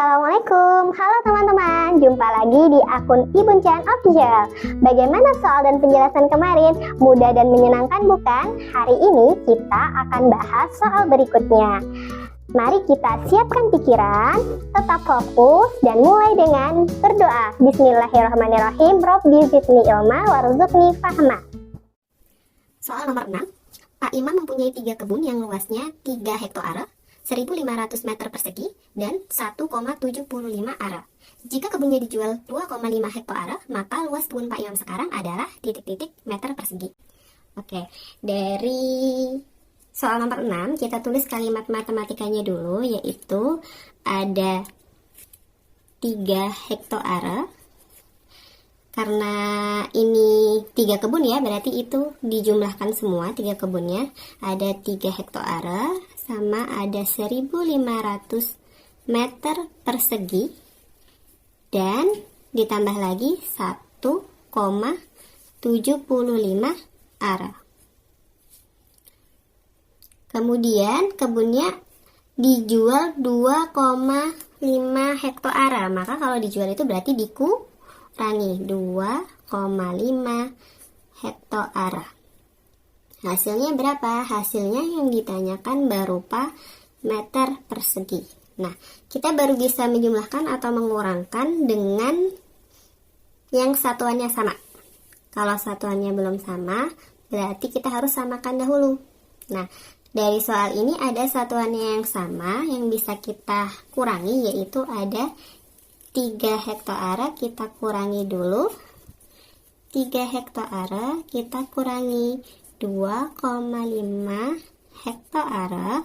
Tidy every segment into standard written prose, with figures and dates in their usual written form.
Assalamualaikum, halo teman-teman, jumpa lagi di akun Ibun Chan Official. Bagaimana soal dan penjelasan kemarin? Mudah dan menyenangkan bukan? Hari ini kita akan bahas soal berikutnya. Mari kita siapkan pikiran, tetap fokus, dan mulai dengan berdoa. Bismillahirrahmanirrahim, Robbi zidni ilma warzuqni fahma. Soal nomor 6, Pak Imam mempunyai 3 kebun yang luasnya 3 hektare, 1.500 meter persegi, dan 1,75 are. Jika kebunnya dijual 2,5 hektare, maka luas kebun Pak Imam sekarang adalah titik-titik meter persegi. Oke, dari soal nomor 6, kita tulis kalimat matematikanya dulu, yaitu ada 3 hektare. Karena ini 3 kebun ya, berarti itu dijumlahkan semua 3 kebunnya. Ada 3 hektare sama ada 1.500 meter persegi dan ditambah lagi 1,75 are. Kemudian kebunnya dijual 2,5 hektare, maka kalau dijual itu berarti dikurangi 2,5 hektare. Hasilnya berapa? Hasilnya yang ditanyakan berupa meter persegi. Nah, kita baru bisa menjumlahkan atau mengurangkan dengan yang satuannya sama. Kalau satuannya belum sama, berarti kita harus samakan dahulu. Nah, dari soal ini ada satuannya yang sama yang bisa kita kurangi, yaitu ada 3 hektare, kita kurangi dulu. 3 hektare kita kurangi 2,5 hektare,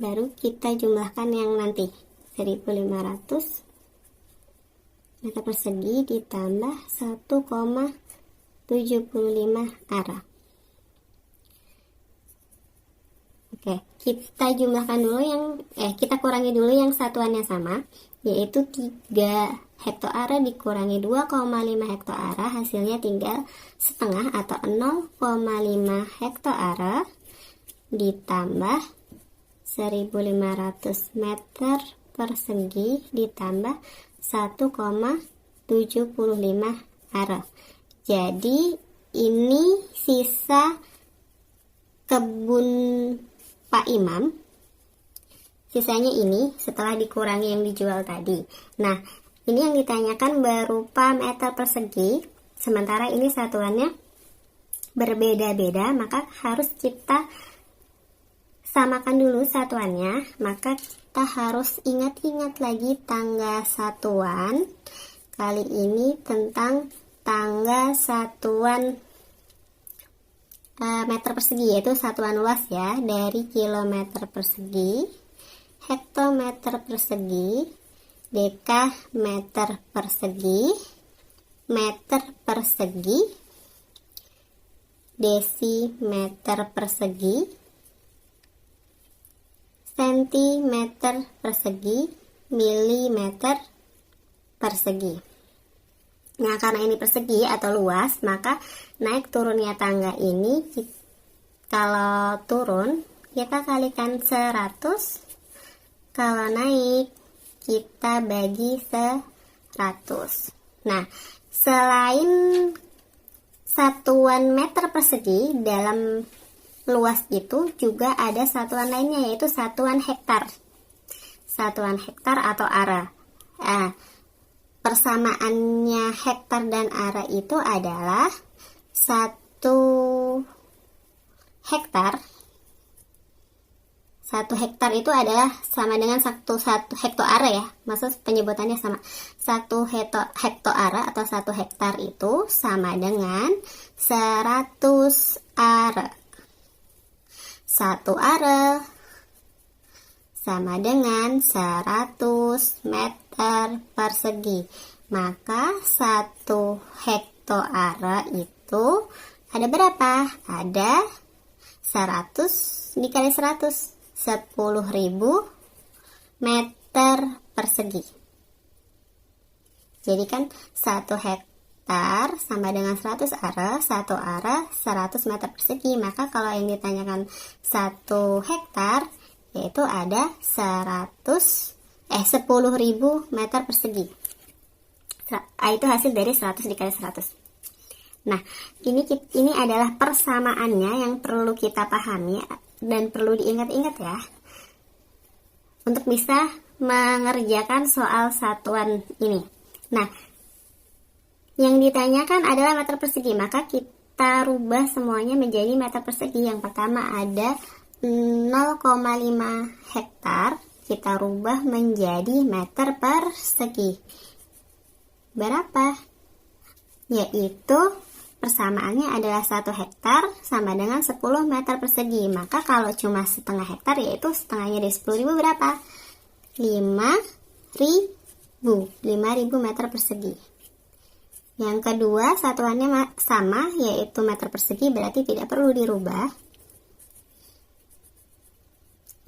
baru kita jumlahkan yang nanti 1.500 meter persegi ditambah 1,75 are. Oke, kita jumlahkan dulu kita kurangi dulu yang satuannya sama, yaitu 3 hektare dikurangi 2,5 hektare, hasilnya tinggal setengah atau 0,5 hektare ditambah 1.500 meter persegi ditambah 1,75 are. Jadi ini sisa kebun Pak Imam. Sisanya ini setelah dikurangi yang dijual tadi. Nah, ini yang ditanyakan berupa meter persegi, sementara ini satuannya berbeda-beda, maka harus kita samakan dulu satuannya. Maka kita harus ingat-ingat lagi tangga satuan. Kali ini tentang tangga satuan meter persegi, yaitu satuan luas ya, dari kilometer persegi, hektometer persegi, dekameter persegi, meter persegi, desimeter persegi, sentimeter persegi, milimeter persegi. Nah, karena ini persegi atau luas, maka naik turunnya tangga ini, kalau turun kita kalikan 100, kalau naik kita bagi 100. Nah, selain satuan meter persegi, dalam luas itu juga ada satuan lainnya, yaitu satuan hektar. Satuan hektar atau are. Persamaannya hektar dan are itu adalah 1 hektar. 1 hektar itu adalah sama dengan 1 hektare ya. Maksud penyebutannya sama. 1 hektare atau 1 hektar itu sama dengan 100 are. 1 are sama dengan 100 meter persegi. Maka 1 hektare itu ada berapa? Ada 100 dikali 100, 10.000 meter persegi. Jadi kan 1 hektar sama dengan 100 are, 1 are 100 meter persegi. Maka kalau yang ditanyakan 1 hektar, yaitu ada 100 10.000 meter persegi. Itu hasil dari 100 dikali 100. Nah, ini adalah persamaannya yang perlu kita pahami dan perlu diingat-ingat ya, untuk bisa mengerjakan soal satuan ini. Nah, yang ditanyakan adalah meter persegi, maka kita rubah semuanya menjadi meter persegi. Yang pertama ada 0,5 hektar, kita rubah menjadi meter persegi. Berapa? Yaitu persamaannya adalah 1 hektar sama dengan 10 meter persegi. Maka kalau cuma setengah hektar, yaitu setengahnya dari 10.000 berapa? 5.000 meter persegi. Yang kedua, satuannya sama, yaitu meter persegi, berarti tidak perlu dirubah.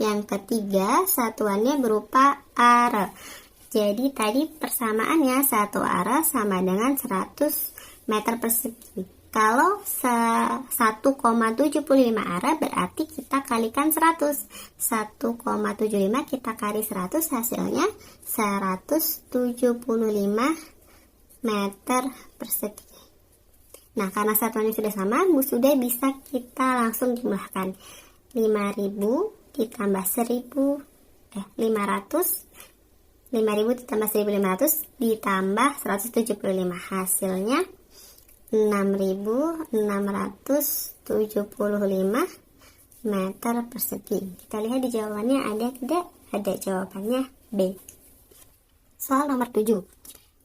Yang ketiga, satuannya berupa are. Jadi tadi persamaannya 1 are sama dengan 100 meter persegi. Kalau 1,75 are berarti kita kalikan 100. 1,75 kita kali 100, hasilnya 175 meter persegi. Nah, karena satuannya sudah sama, sudah bisa kita langsung jumlahkan. 5.000 ditambah 500 ditambah 1.500 ditambah 175, hasilnya 6.675 meter persegi. Kita lihat di jawabannya ada tidak? Ada, jawabannya B. Soal nomor 7.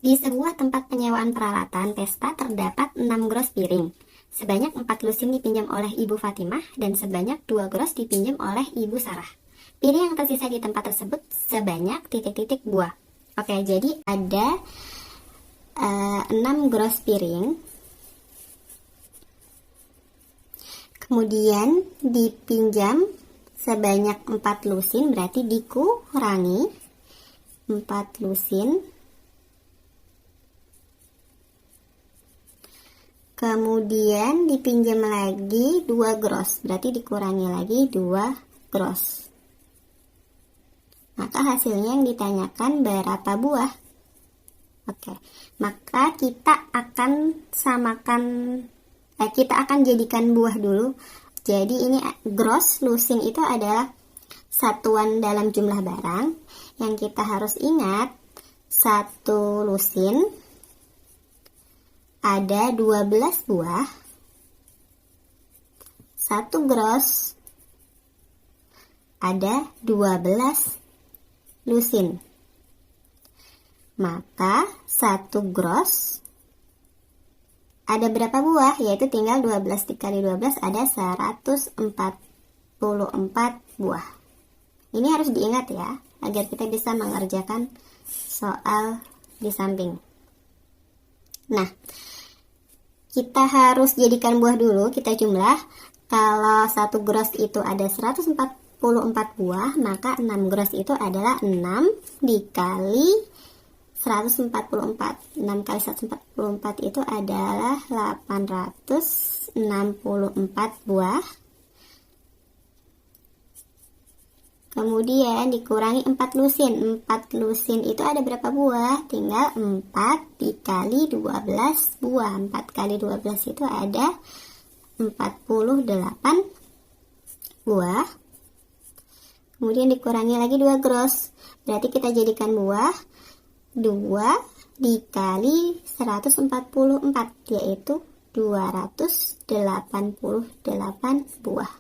Di sebuah tempat penyewaan peralatan pesta terdapat 6 gros piring. Sebanyak 4 lusin dipinjam oleh Ibu Fatimah dan sebanyak 2 gros dipinjam oleh Ibu Sarah. Piring yang tersisa di tempat tersebut sebanyak titik-titik buah. Oke, jadi ada 6 gros piring. Kemudian dipinjam sebanyak 4 lusin, berarti dikurangi 4 lusin. Kemudian dipinjam lagi 2 gros, berarti dikurangi lagi 2 gros. Maka hasilnya yang ditanyakan berapa buah? Oke, maka kita akan jadikan buah dulu. Jadi ini gross, lusin itu adalah satuan dalam jumlah barang. Yang kita harus ingat, 1 lusin ada 12 buah, 1 gross ada 12 lusin. Maka 1 gross ada berapa buah? Yaitu tinggal 12 dikali 12 ada 144 buah. Ini harus diingat ya, agar kita bisa mengerjakan soal di samping. Nah, kita harus jadikan buah dulu, kita jumlah. Kalau 1 gross itu ada 144 buah, maka 6 gross itu adalah 6 dikali 144. 6 kali 144 itu adalah 864 buah. Kemudian dikurangi 4 lusin. 4 lusin itu ada berapa buah? Tinggal 4 dikali 12 buah. 4 kali 12 itu ada 48 buah. Kemudian dikurangi lagi 2 gross. Berarti kita jadikan buah 2 dikali 144, yaitu 288 buah.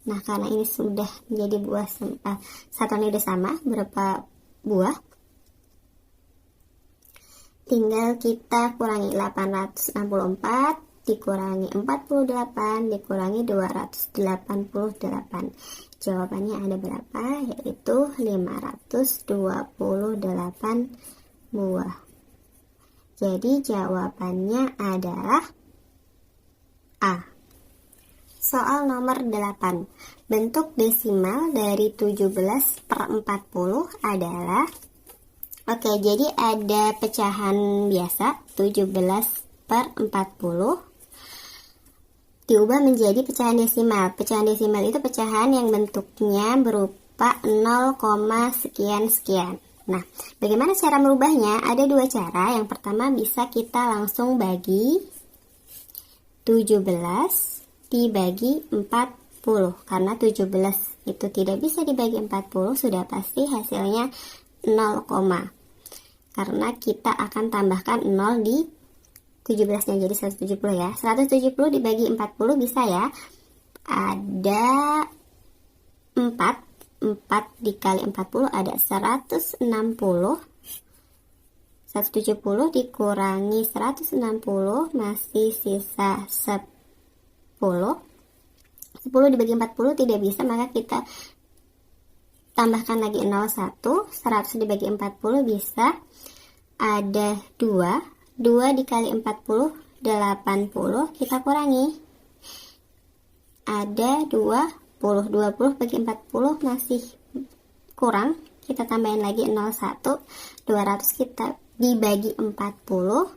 Nah, karena ini sudah menjadi buah satuannya sudah sama, berapa buah? Tinggal kita kurangi 864 dikurangi 48 dikurangi 288. Jawabannya ada berapa? Yaitu 528 buah. Jadi jawabannya adalah A. Soal nomor 8. Bentuk desimal dari 17/40 adalah, oke, jadi ada pecahan biasa 17/40 diubah menjadi pecahan desimal. Pecahan desimal itu pecahan yang bentuknya berupa berupa 0, sekian-sekian. Nah, bagaimana cara merubahnya? Ada dua cara. Yang pertama bisa kita langsung bagi 17 dibagi 40. Karena 17 itu tidak bisa dibagi 40, sudah pasti hasilnya 0, karena kita akan tambahkan 0 di 17-nya, jadi 170 ya. 170 dibagi 40 bisa ya. Ada 4 dikali 40 ada 160. 170 dikurangi 160 masih sisa 10. 10 dibagi 40 tidak bisa, maka kita tambahkan lagi 0, 1. 100 dibagi 40 bisa. Ada 2 dikali 40 80, kita kurangi. Ada 20 bagi 40 masih kurang, kita tambahin lagi 0, 1. 200 kita dibagi 40,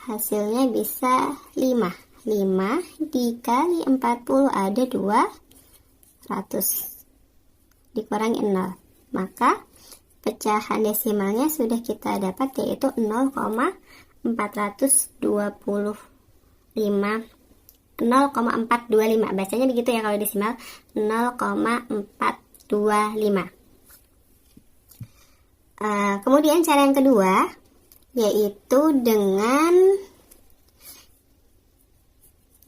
hasilnya bisa 5 dikali 40 ada 200, dikurangi 0, maka pecahan desimalnya sudah kita dapat, yaitu 0,425. Bacanya begitu ya kalau desimal, 0,425. Kemudian cara yang kedua yaitu dengan,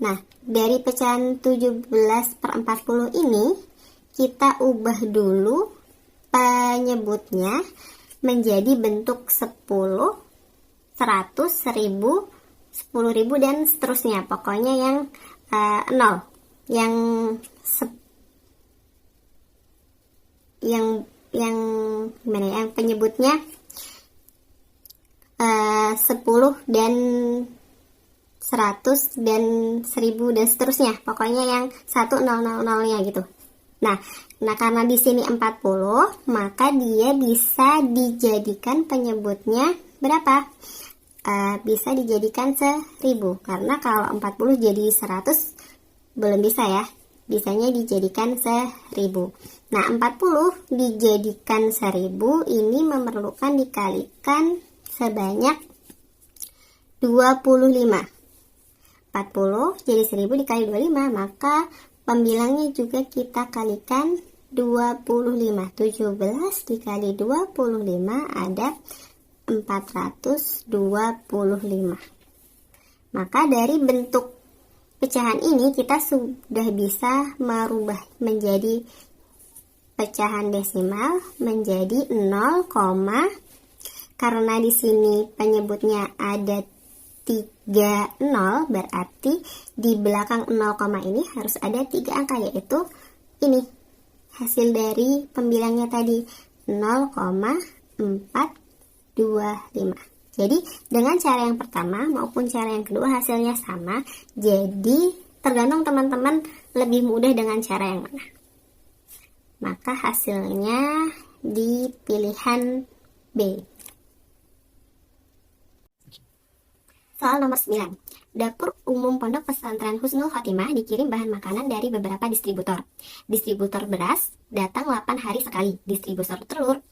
nah, dari pecahan 17/40 ini kita ubah dulu penyebutnya menjadi bentuk 10, 100, 1000, 10.000 dan seterusnya. Pokoknya yang 0, yang gimana ya, yang penyebutnya 10 dan 100 dan 1000 dan seterusnya. Pokoknya yang 1000-nya gitu. Nah, karena di sini 40, maka dia bisa dijadikan penyebutnya berapa? Bisa dijadikan 1000, karena kalau 40 jadi 100 belum bisa ya, bisanya dijadikan 1000. Nah, 40 dijadikan 1000 ini memerlukan dikalikan sebanyak 25. 40 jadi 1000 dikali 25, maka pembilangnya juga kita kalikan 25. 17 dikali 25 ada 425. Maka dari bentuk pecahan ini kita sudah bisa merubah menjadi pecahan desimal menjadi 0, karena di sini penyebutnya ada 3 0, berarti di belakang 0, ini harus ada 3 angka, yaitu ini hasil dari pembilangnya tadi, 0,425. Jadi dengan cara yang pertama maupun cara yang kedua hasilnya sama. Jadi tergantung teman-teman lebih mudah dengan cara yang mana. Maka hasilnya di pilihan B. Soal nomor 9. Dapur umum Pondok Pesantren Husnul Khotimah dikirim bahan makanan dari beberapa distributor. Distributor beras datang 8 hari sekali, distributor telur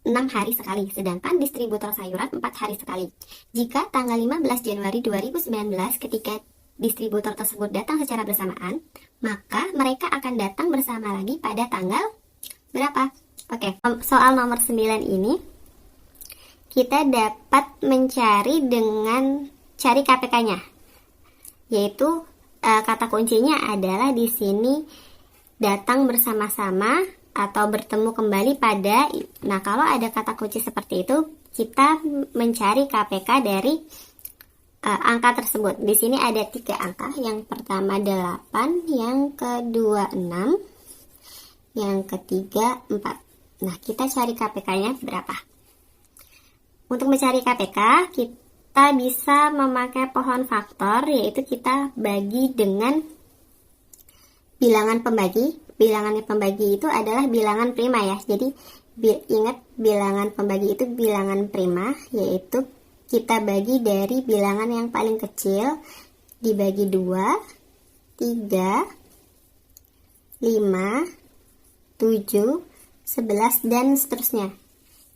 6 hari sekali, sedangkan distributor sayuran 4 hari sekali. Jika tanggal 15 Januari 2019 ketika distributor tersebut datang secara bersamaan, maka mereka akan datang bersama lagi pada tanggal berapa? Oke, soal nomor 9 ini kita dapat mencari dengan cari KPK-nya, yaitu kata kuncinya adalah di sini datang bersama-sama atau bertemu kembali pada. Nah, kalau ada kata kunci seperti itu, kita mencari KPK dari angka tersebut. Di sini ada 3 angka. Yang pertama 8, yang kedua 6, yang ketiga 4. Nah, kita cari KPK-nya berapa? Untuk mencari KPK, kita bisa memakai pohon faktor, yaitu kita bagi dengan bilangan pembagi. Bilangan pembagi itu adalah bilangan prima ya. Jadi ingat, bilangan pembagi itu bilangan prima, yaitu kita bagi dari bilangan yang paling kecil dibagi 2, 3, 5, 7, 11, dan seterusnya.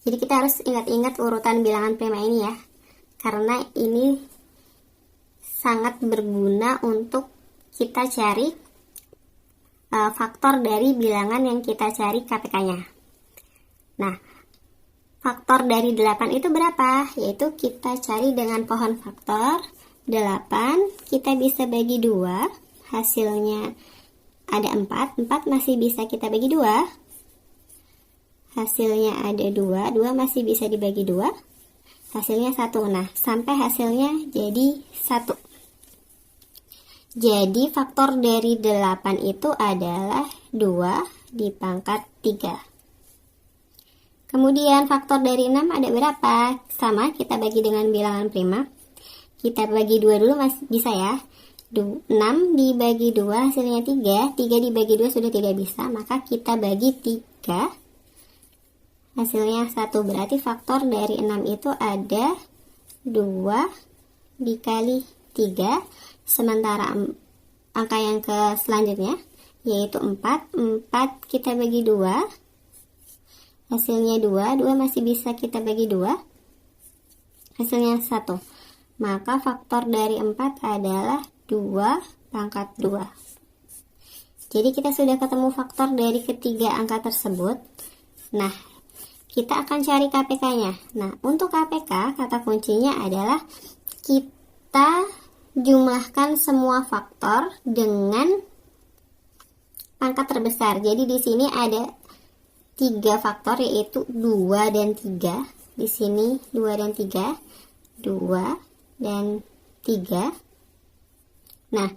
Jadi kita harus ingat-ingat urutan bilangan prima ini ya, karena ini sangat berguna untuk kita cari faktor dari bilangan yang kita cari KPK-nya. Nah, faktor dari 8 itu berapa? Yaitu kita cari dengan pohon faktor 8, kita bisa bagi 2, hasilnya ada 4 masih bisa kita bagi 2, hasilnya ada 2 masih bisa dibagi 2, hasilnya 1. Nah, sampai hasilnya jadi 1. Jadi faktor dari 8 itu adalah 2 dipangkat 3. Kemudian faktor dari 6 ada berapa? Sama, kita bagi dengan bilangan prima. Kita bagi 2 dulu masih bisa ya. 6 dibagi 2 hasilnya 3. 3 dibagi 2 sudah tidak bisa, maka kita bagi 3. Hasilnya 1. Berarti faktor dari 6 itu ada 2 dikali 3. Sementara angka yang ke selanjutnya yaitu 4 kita bagi 2, hasilnya 2 masih bisa kita bagi 2, hasilnya 1. Maka faktor dari 4 adalah 2 pangkat 2. Jadi kita sudah ketemu faktor dari ketiga angka tersebut. Nah, kita akan cari KPK-nya. Nah, untuk KPK kata kuncinya adalah kita jumlahkan semua faktor dengan pangkat terbesar. Jadi di sini ada 3 faktor, yaitu 2 dan 3. Di sini 2 dan 3. 2 dan 3. Nah,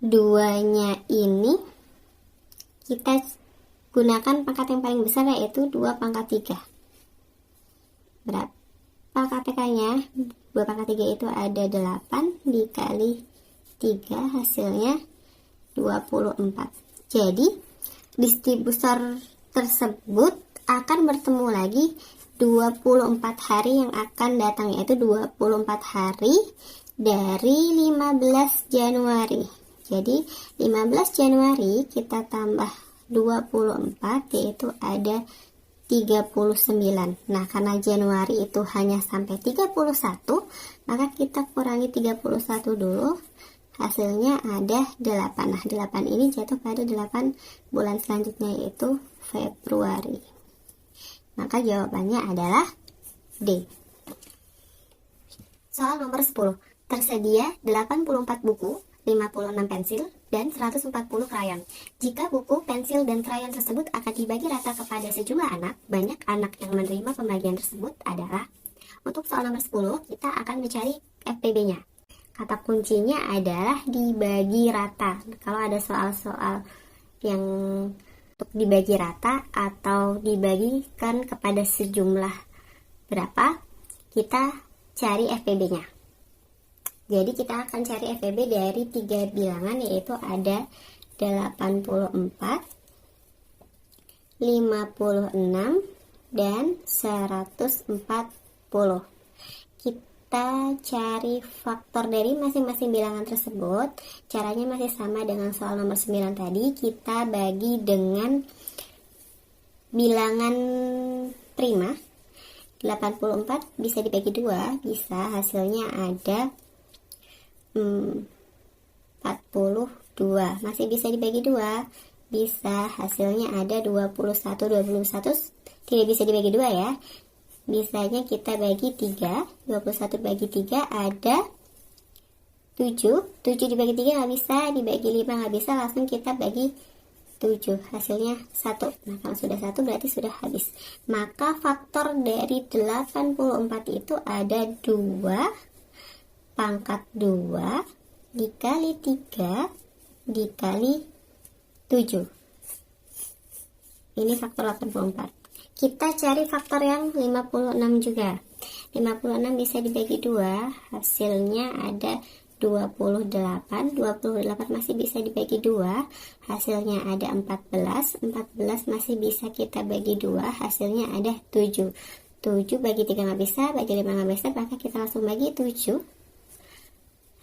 2-nya ini kita gunakan pangkat yang paling besar, yaitu 2 pangkat 3. Berapa KPK-nya? 2 pangkat 3 itu ada 8 dikali 3, hasilnya 24. Jadi distributor tersebut akan bertemu lagi 24 hari yang akan datang, yaitu 24 hari dari 15 Januari. Jadi 15 Januari kita tambah 24, yaitu ada 39. Nah, karena Januari itu hanya sampai 31, maka kita kurangi 31 dulu. Hasilnya ada 8. Nah, 8 ini jatuh pada 8 bulan selanjutnya, yaitu Februari. Maka jawabannya adalah D. Soal nomor 10. Tersedia 84 buku, 56 pensil, dan 140 krayon. Jika buku, pensil, dan krayon tersebut akan dibagi rata kepada sejumlah anak, banyak anak yang menerima pembagian tersebut adalah. Untuk soal nomor 10, kita akan mencari FPB-nya. Kata kuncinya adalah dibagi rata. Kalau ada soal-soal yang untuk dibagi rata atau dibagikan kepada sejumlah berapa, kita cari FPB-nya. Jadi kita akan cari FPB dari 3 bilangan, yaitu ada 84, 56, dan 140. Kita cari faktor dari masing-masing bilangan tersebut. Caranya masih sama dengan soal nomor 9 tadi. Kita bagi dengan bilangan prima. 84 bisa dibagi 2, bisa, hasilnya ada 42. Masih bisa dibagi 2, bisa, hasilnya ada 21. 21 tidak bisa dibagi 2 ya. Bisanya kita bagi 3. 21 bagi 3 ada 7. 7 dibagi 3 nggak bisa, dibagi 5 nggak bisa, langsung kita bagi 7. Hasilnya 1. Nah, kalau sudah 1 berarti sudah habis. Maka faktor dari 84 itu ada 2 pangkat 2 dikali 3 dikali 7. Ini faktor 84. Kita cari faktor yang 56 juga. 56 bisa dibagi 2, hasilnya ada 28. 28 masih bisa dibagi 2, hasilnya ada 14. 14 masih bisa kita bagi 2, hasilnya ada 7. 7 bagi 3 nggak bisa, bagi 5 nggak bisa, maka kita langsung bagi 7.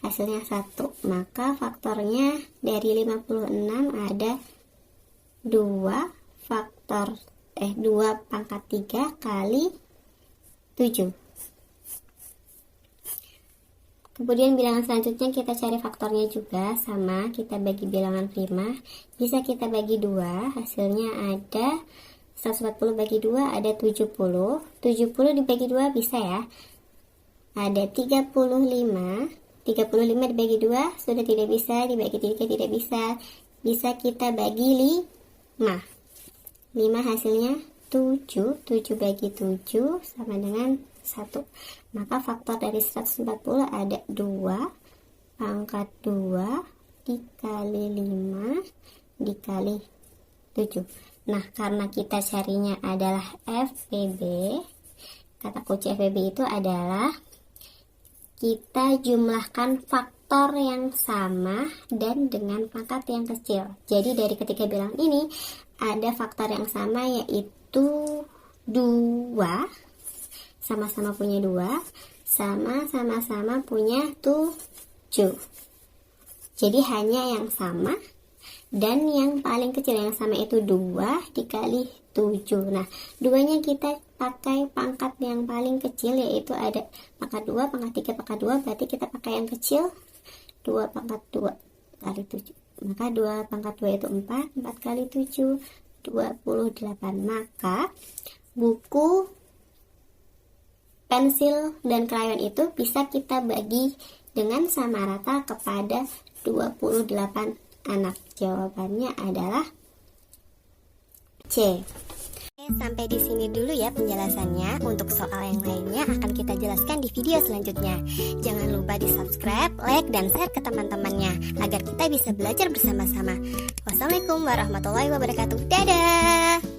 Hasilnya 1. Maka faktornya dari 56 ada 2 faktor 2 pangkat 3 kali 7. Kemudian bilangan selanjutnya kita cari faktornya juga, sama, kita bagi bilangan prima. Bisa kita bagi 2, hasilnya ada 140 bagi 2 ada 70. 70 dibagi 2 bisa ya. Ada 35. 35 dibagi 2 sudah tidak bisa, dibagi 3 tidak bisa. Bisa kita bagi 5. 5 hasilnya 7. 7 bagi 7 sama dengan 1. Maka faktor dari 140 ada 2 pangkat 2 dikali 5 dikali 7. Nah, karena kita carinya adalah FPB, kata kunci FPB itu adalah kita jumlahkan faktor yang sama dan dengan pangkat yang kecil. Jadi dari ketiga bilangan ini ada faktor yang sama, yaitu 2, sama-sama punya 2, sama-sama punya 7. Jadi hanya yang sama dan yang paling kecil. Yang sama itu 2 dikali 7. Nah, 2-nya kita pakai pangkat yang paling kecil, yaitu ada pangkat 2, pangkat 3, pangkat 2. Berarti kita pakai yang kecil, 2 pangkat 2 kali 7. Maka 2 pangkat 2 itu 4, 4 kali 7, 28. Maka buku, pensil, dan krayon itu bisa kita bagi dengan sama rata kepada 28 anak. Jawabannya adalah C. Sampai di sini dulu ya penjelasannya. Untuk soal yang lainnya akan kita jelaskan di video selanjutnya. Jangan lupa di subscribe, like, dan share ke teman-temannya agar kita bisa belajar bersama-sama. Wassalamualaikum warahmatullahi wabarakatuh. Dadah.